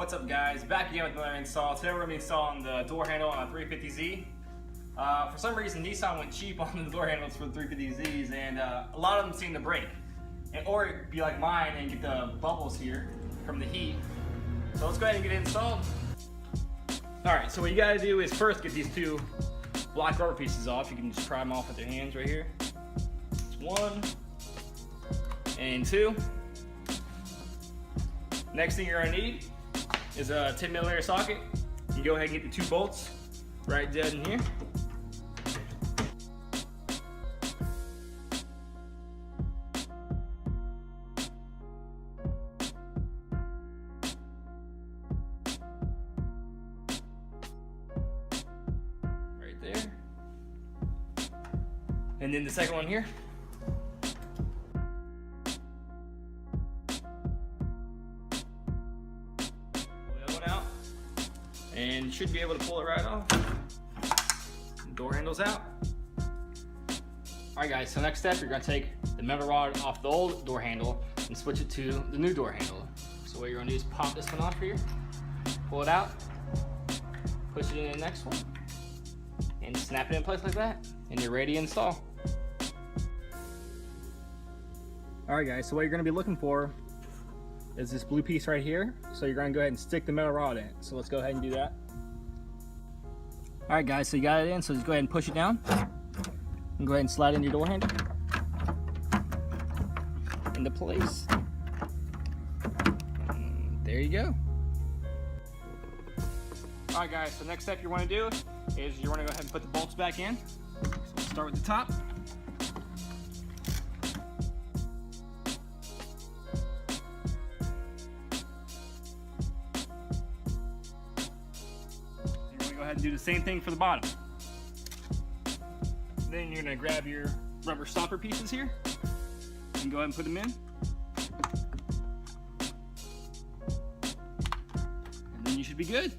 What's up guys, back again with another install. Today we're going to be installing the door handle on a 350Z. For some reason Nissan went cheap on the door handles for the 350Zs and a lot of them seem to break. Or be like mine and get the bubbles here from the heat. So let's go ahead and get it installed. Alright, so what you got to do is first get these two black rubber pieces off. You can just pry them off with your hands right here. It's 1 and 2. Next thing you're going to need is a 10mm socket. You go ahead and get the 2 bolts right dead in here. Right there. And then the second one here. And you should be able to pull it right off. The door handle's out. Alright guys, so next step, you're going to take the metal rod off the old door handle and switch it to the new door handle. So what you're going to do is pop this one off here, pull it out, push it in the next one, and snap it in place like that, and you're ready to install. Alright guys, so what you're going to be looking for is this blue piece right here. So you're going to go ahead and stick the metal rod in. So let's go ahead and do that. Alright guys, so you got it in, so just go ahead and push it down. And go ahead and slide in your door handle into place. And there you go. Alright guys, so next step you want to do is you want to go ahead and put the bolts back in. So let's start with the top. Go ahead and do the same thing for the bottom. Then you're going to grab your rubber stopper pieces here and go ahead and put them in. And then you should be good.